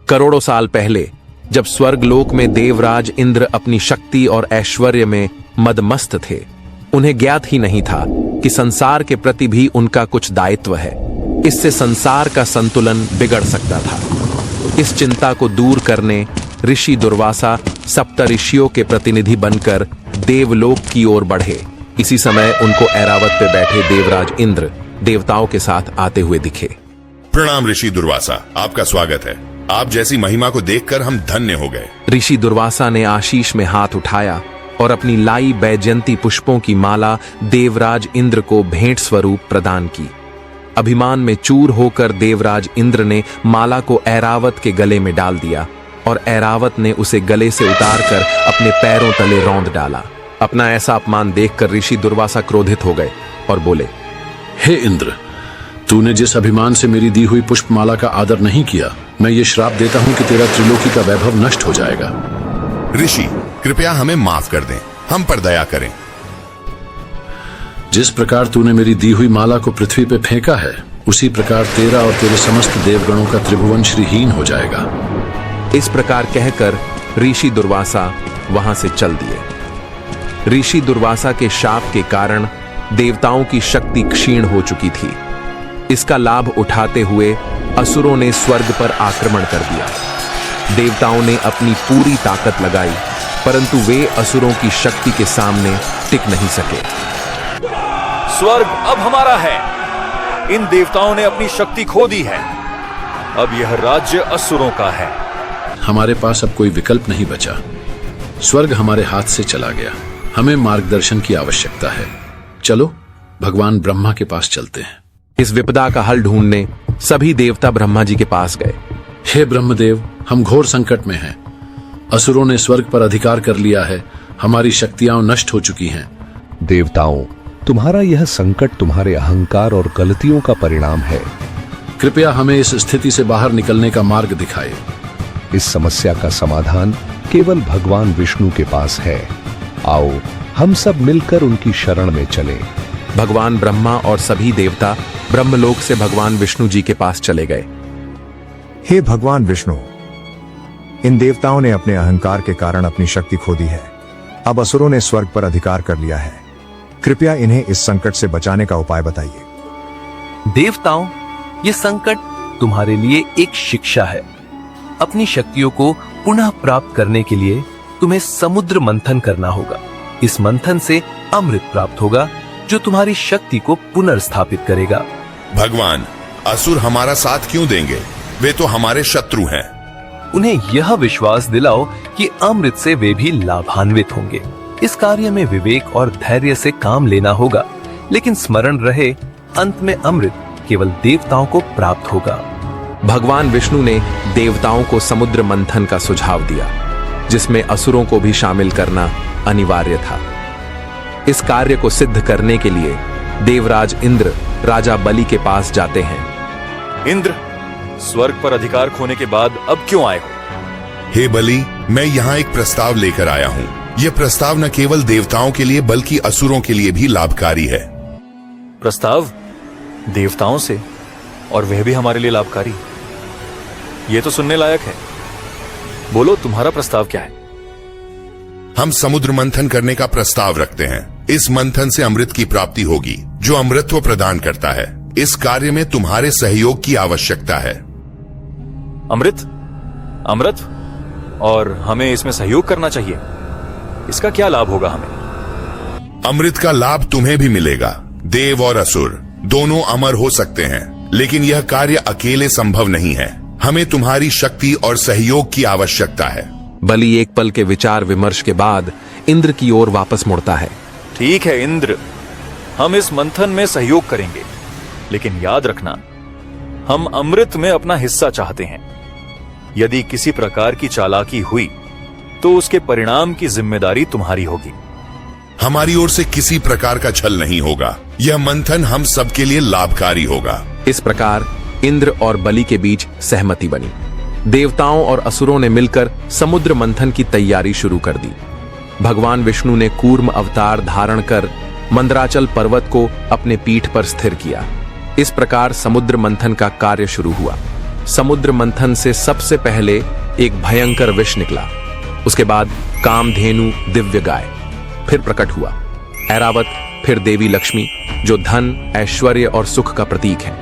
करोड़ों साल पहले जब स्वर्गलोक में देवराज इंद्र अपनी शक्ति और ऐश्वर्य में मदमस्त थे, उन्हें ज्ञात ही नहीं था कि संसार के प्रति भी उनका कुछ दायित्व है। इससे संसार का संतुलन बिगड़ सकता था। इस चिंता को दूर करने ऋषि दुर्वासा सप्तऋषियों के प्रतिनिधि बनकर देवलोक की ओर बढ़े। इसी समय उनको ऐरावत पे बैठे देवराज इंद्र देवताओं के साथ आते हुए दिखे। प्रणाम ऋषि दुर्वासा, आपका स्वागत है। आप जैसी महिमा को देखकर हम धन्य हो गए। ऋषि दुर्वासा ने आशीष में हाथ उठाया और अपनी लाई बैजयंती पुष्पों की माला देवराज इंद्र को भेंट स्वरूप प्रदान की। अभिमान में चूर होकर देवराज इंद्र ने माला को ऐरावत के गले में डाल दिया और ऐरावत ने उसे गले से उतारकर अपने पैरों तले रौंद डाला। अपना ऐसा अपमान देखकर ऋषि दुर्वासा क्रोधित हो गए और बोले, हे इंद्र, तूने जिस अभिमान से मेरी दी हुई पुष्पमाला का आदर नहीं किया, मैं ये श्राप देता हूं कि तेरा त्रिलोकी का वैभव नष्ट हो जाएगा। ऋषि, कृपया हमें माफ कर दें, हम पर दया करें। जिस प्रकार तूने मेरी दी हुई माला को पृथ्वी पे फेंका है, उसी प्रकार तेरा और तेरे समस्त देवगणों का त्रिभुवन श्रीहीन हो जाएगा। इस प्रकार कहकर ऋषि दुर्वासा वहां से चल दिए। ऋषि दुर्वासा के शाप के कारण देवताओं की शक्ति क्षीण हो चुकी थी। इसका लाभ उठाते हुए असुरों ने स्वर्ग पर आक्रमण कर दिया। देवताओं ने अपनी पूरी ताकत लगाई, परंतु वे असुरों की शक्ति के सामने टिक नहीं सके। स्वर्ग अब हमारा है। इन देवताओं ने अपनी शक्ति खो दी है। अब यह राज्य असुरों का है। हमारे पास अब कोई विकल्प नहीं बचा। स्वर्ग हमारे हाथ से चला गया। हमें मार्गदर्शन की आवश्यकता है। चलो भगवान ब्रह्मा के पास चलते हैं। इस विपदा का हल ढूंढने सभी देवता ब्रह्मा जी के पास गए। हे ब्रह्मदेव, हम घोर संकट में हैं। असुरों ने स्वर्ग पर अधिकार कर लिया है। हमारी शक्तियां नष्ट हो चुकी हैं। देवताओं, तुम्हारा यह संकट तुम्हारे अहंकार और गलतियों का परिणाम है। कृपया हमें इस स्थिति से बाहर निकलने का मार्ग दिखाएं। इस समस्या का समाधान केवल भगवान विष्णु के पास है। आओ हम सब मिलकर उनकी शरण में चलें। भगवान ब्रह्मा और सभी देवता ब्रह्मलोक से भगवान विष्णु जी के पास चले गए। हे भगवान विष्णु, इन देवताओं ने अपने अहंकार के कारण अपनी शक्ति खो दी है। अब असुरों ने स्वर्ग पर अधिकार कर लिया है। कृपया इन्हें इस संकट से बचाने का उपाय बताइए। देवताओं, ये संकट तुम्हारे लिए एक शिक्षा है। अपनी शक्तियों को पुनः प्राप्त करने के लिए तुम्हें समुद्र मंथन करना होगा। इस मंथन से अमृत प्राप्त होगा जो तुम्हारी शक्ति को पुनर्स्थापित करेगा। भगवान, असुर हमारा साथ क्यों देंगे? वे तो हमारे शत्रु हैं। उन्हें यह विश्वास दिलाओ कि अमृत से वे भी लाभान्वित होंगे। इस कार्य में विवेक और धैर्य से काम लेना होगा, लेकिन स्मरण रहे, अंत में अमृत केवल देवताओं को प्राप्त होगा। भगवान विष्णु ने देवताओं को समुद्र मंथन का सुझाव दिया, जिसमें असुरों को भी शामिल करना अनिवार्य था। इस कार्य को सिद्ध करने के लिए देवराज इंद्र राजा बलि के पास जाते हैं। इंद्र, स्वर्ग पर अधिकार खोने के बाद अब क्यों आए हो? हे बलि, मैं यहाँ एक प्रस्ताव लेकर आया हूँ। यह प्रस्ताव न केवल देवताओं के लिए बल्कि असुरों के लिए भी लाभकारी है। प्रस्ताव देवताओं से, और वह भी हमारे लिए लाभकारी? यह तो सुनने लायक है। बोलो, तुम्हारा प्रस्ताव क्या है? हम समुद्र मंथन करने का प्रस्ताव रखते हैं। इस मंथन से अमृत की प्राप्ति होगी, जो अमृतत्व प्रदान करता है। इस कार्य में तुम्हारे सहयोग की आवश्यकता है। अमृत? अमृत? और हमें इसमें सहयोग करना चाहिए। इसका क्या लाभ होगा हमें? अमृत का लाभ तुम्हें भी मिलेगा। देव और असुर दोनों अमर हो सकते हैं, लेकिन यह कार्य अकेले संभव नहीं है। हमें तुम्हारी शक्ति और सहयोग की आवश्यकता है। बलि एक पल के विचार विमर्श के बाद इंद्र की ओर वापस मुड़ता है। ठीक है इंद्र, हम इस मंथन में सहयोग करेंगे, लेकिन याद रखना, हम अमृत में अपना हिस्सा चाहते हैं। यदि किसी प्रकार की चालाकी हुई तो उसके परिणाम की जिम्मेदारी तुम्हारी होगी। हमारी ओर से किसी प्रकार का छल नहीं होगा। यह मंथन हम सबके लिए लाभकारी होगा। इस प्रकार इंद्र और बलि के बीच सहमति बनी। देवताओं और असुरों ने मिलकर समुद्र मंथन की तैयारी शुरू कर दी। भगवान विष्णु ने कूर्म अवतार धारण कर मंदराचल पर्वत को अपने पीठ पर स्थिर किया। इस प्रकार समुद्र मंथन का कार्य शुरू हुआ। समुद्र मंथन से सबसे पहले एक भयंकर विष निकला। उसके बाद कामधेनु दिव्य गाय फिर प्रकट हुआ। ऐरावत, फिर देवी लक्ष्मी जो धन, ऐश्वर्य और सुख का प्रतीक है,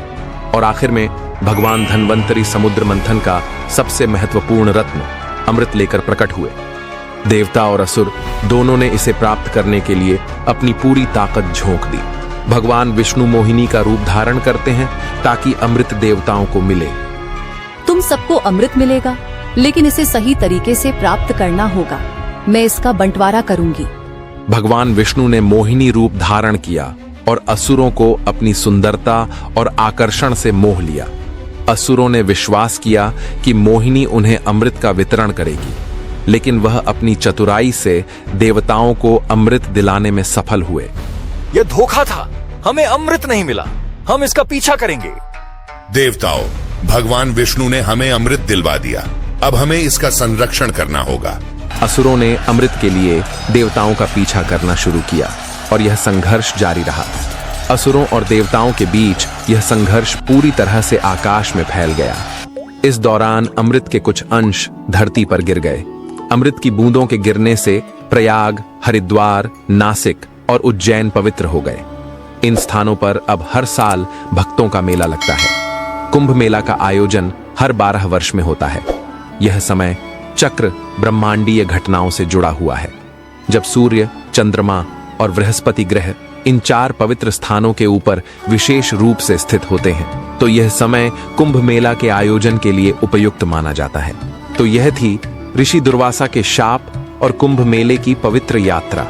और आखिर में भगवान धन्वंतरी समुद्र मंथन का सबसे महत्वपूर्ण रत्न अमृत लेकर प्रकट हुए। देवता और असुर दोनों ने इसे प्राप्त करने के लिए अपनी पूरी ताकत झोंक दी। भगवान विष्णु मोहिनी का रूप धारण करते हैं ताकि अमृत देवताओं को मिले। तुम सबको अमृत मिलेगा, लेकिन इसे सही तरीके से प्राप्त करना होगा। मैं इसका बंटवारा करूंगी। भगवान विष्णु ने मोहिनी रूप धारण किया और असुरों को अपनी सुंदरता और आकर्षण से मोह लिया। असुरों ने विश्वास किया कि मोहिनी उन्हें अमृत का वितरण करेगी, लेकिन वह अपनी चतुराई से देवताओं को अमृत दिलाने में सफल हुए। यह धोखा था, हमें अमृत नहीं मिला, हम इसका पीछा करेंगे। देवताओं, भगवान विष्णु ने हमें अमृत दिलवा दिया, अब हमें इसका संरक्षण करना होगा। असुरों ने अमृत के लिए देवताओं का पीछा करना शुरू किया और यह संघर्ष जारी रहा। असुरों और देवताओं के बीच यह संघर्ष पूरी तरह से आकाश में फैल गया। इस दौरान अमृत के कुछ अंश धरती पर गिर गए। अमृत की बूंदों के गिरने से प्रयाग, हरिद्वार, नासिक और उज्जैन पवित्र हो गए। इन स्थानों पर अब हर साल भक्तों का मेला लगता है। कुंभ मेला का आयोजन हर 12 वर्ष में होता है। यह समय चक्र ब्रह्मांडीय घटनाओं से जुड़ा हुआ है। जब सूर्य, चंद्रमा और बृहस्पति ग्रह इन 4 पवित्र स्थानों के ऊपर विशेष रूप से स्थित होते हैं, तो यह समय कुंभ मेला के आयोजन के लिए उपयुक्त माना जाता है। तो यह थी ऋषि दुर्वासा के शाप और कुंभ मेले की पवित्र यात्रा।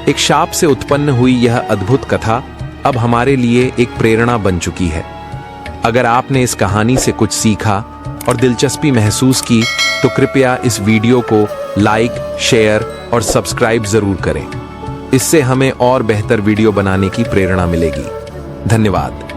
एक शाप से उत्पन्न हुई यह अद्भुत कथा अब हमारे लिए एक प्रेरणा बन चुकी है। अगर आपने इस कहानी से कुछ सीखा और दिलचस्पी महसूस की, तो कृपया इस वीडियो को लाइक, शेयर और सब्सक्राइब जरूर करें। इससे हमें और बेहतर वीडियो बनाने की प्रेरणा मिलेगी। धन्यवाद।